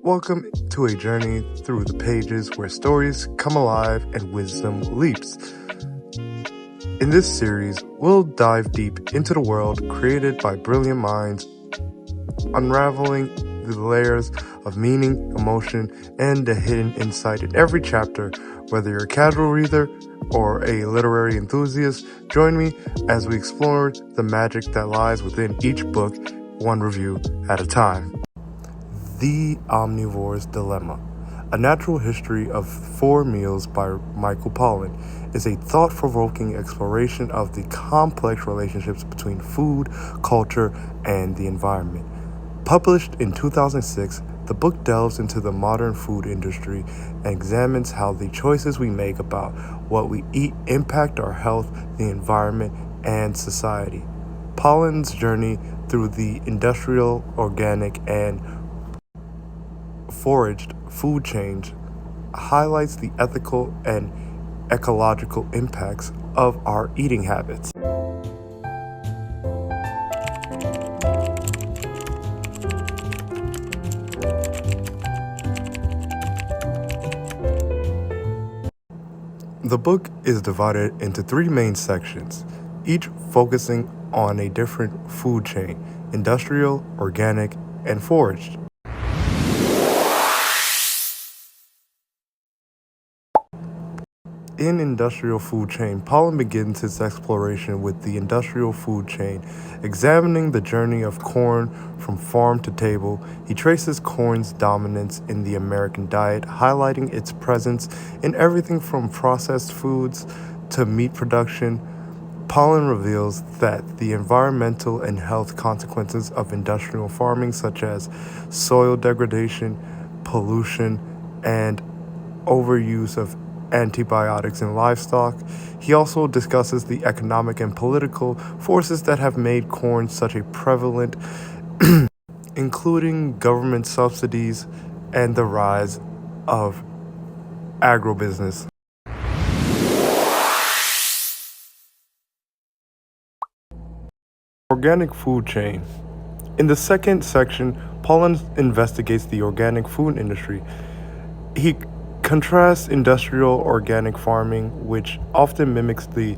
Welcome to a journey through the pages where stories come alive and wisdom leaps. In this series, we'll dive deep into the world created by brilliant minds, unraveling the layers of meaning, emotion, and the hidden insight in every chapter. Whether you're a casual reader or a literary enthusiast, join me as we explore the magic that lies within each book, one review at a time. The Omnivore's Dilemma, A Natural History of Four Meals by Michael Pollan, is a thought-provoking exploration of the complex relationships between food, culture, and the environment. Published in 2006, the book delves into the modern food industry and examines how the choices we make about what we eat impact our health, the environment, and society. Pollan's journey through the industrial, organic, and foraged food chain highlights the ethical and ecological impacts of our eating habits. The book is divided into three main sections, each focusing on a different food chain: industrial, organic, and foraged. In Industrial Food Chain, Pollan begins his exploration with the industrial food chain, examining the journey of corn from farm to table. He traces corn's dominance in the American diet, highlighting its presence in everything from processed foods to meat production. Pollan reveals that the environmental and health consequences of industrial farming, such as soil degradation, pollution, and overuse of antibiotics in livestock. He also discusses the economic and political forces that have made corn such a prevalent, including government subsidies and the rise of agribusiness. Organic food chain. In the second section, Pollan investigates the organic food industry. He contrasts industrial organic farming, which often mimics the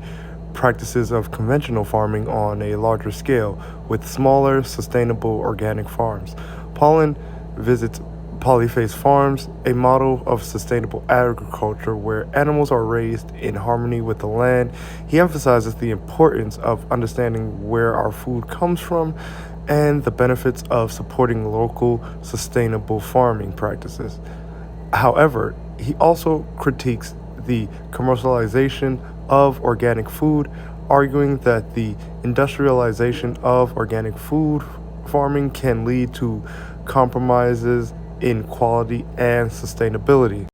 practices of conventional farming on a larger scale, with smaller, sustainable organic farms. Pollan visits polyphase farms, a model of sustainable agriculture where animals are raised in harmony with the land. He emphasizes the importance of understanding where our food comes from and the benefits of supporting local, sustainable farming practices. However, he also critiques the commercialization of organic food, arguing that the industrialization of organic food farming can lead to compromises in quality and sustainability.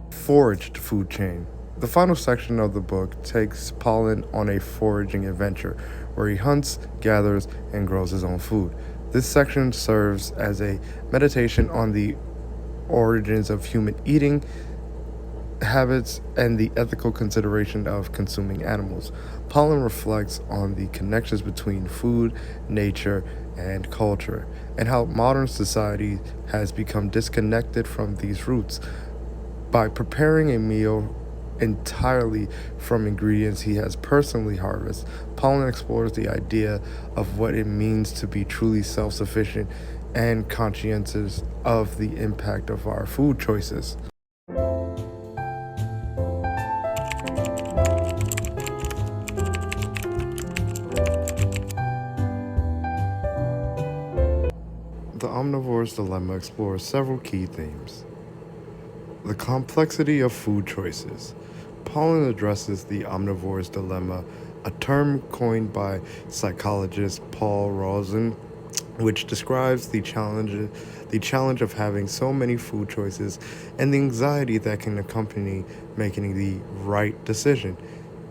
Foraged food chain. The final section of the book takes Pollan on a foraging adventure where he hunts, gathers, and grows his own food. This section serves as a meditation on the origins of human eating habits and the ethical consideration of consuming animals. Pollan reflects on the connections between food, nature, and culture, and how modern society has become disconnected from these roots. By preparing a meal entirely from ingredients he has personally harvested, Pollan explores the idea of what it means to be truly self-sufficient and conscientious of the impact of our food choices. The Omnivore's Dilemma explores several key themes. The complexity of food choices. Pollan addresses the Omnivore's Dilemma, a term coined by psychologist Paul Rosen, which describes the challenge of having so many food choices and the anxiety that can accompany making the right decision.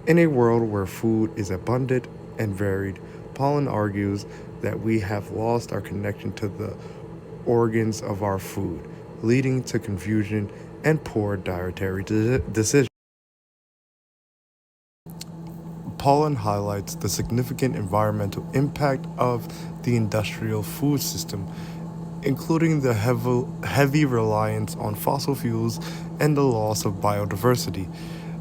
In a world where food is abundant and varied, Pollan argues that we have lost our connection to the origins of our food, leading to confusion and poor dietary decisions. Pollan highlights the significant environmental impact of the industrial food system, including the heavy reliance on fossil fuels and the loss of biodiversity.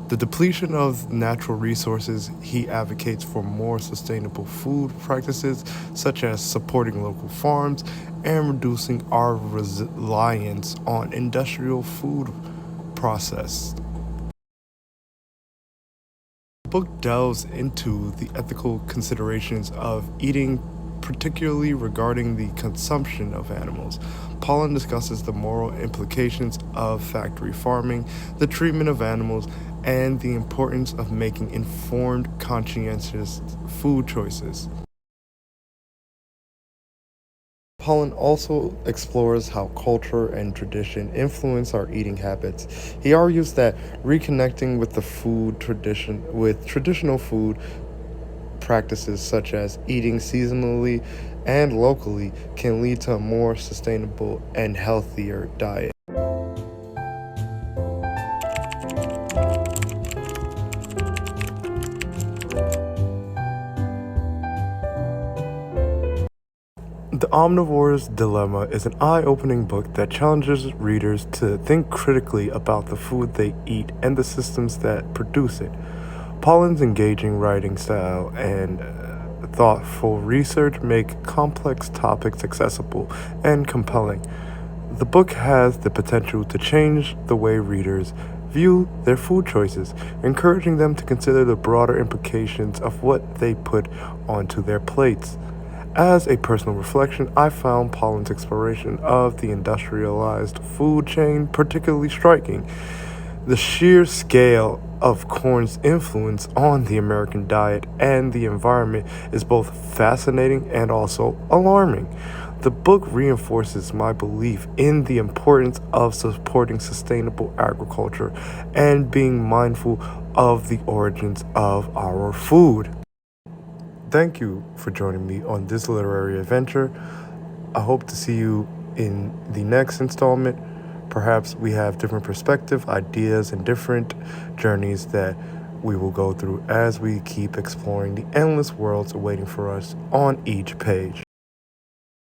The depletion of natural resources, he advocates for more sustainable food practices, such as supporting local farms and reducing our reliance on industrial food process. The book delves into the ethical considerations of eating, particularly regarding the consumption of animals. Pollan discusses the moral implications of factory farming, the treatment of animals, and the importance of making informed, conscientious food choices. Pollan also explores how culture and tradition influence our eating habits. He argues that reconnecting with the food tradition with traditional food practices such as eating seasonally and locally can lead to a more sustainable and healthier diet. The Omnivore's Dilemma is an eye-opening book that challenges readers to think critically about the food they eat and the systems that produce it. Pollan's engaging writing style and thoughtful research make complex topics accessible and compelling. The book has the potential to change the way readers view their food choices, encouraging them to consider the broader implications of what they put onto their plates. As a personal reflection, I found Pollan's exploration of the industrialized food chain particularly striking. The sheer scale of corn's influence on the American diet and the environment is both fascinating and also alarming. The book reinforces my belief in the importance of supporting sustainable agriculture and being mindful of the origins of our food. Thank you for joining me on this literary adventure. I hope to see you in the next installment. Perhaps we have different perspective, ideas, and different journeys that we will go through as we keep exploring the endless worlds waiting for us on each page.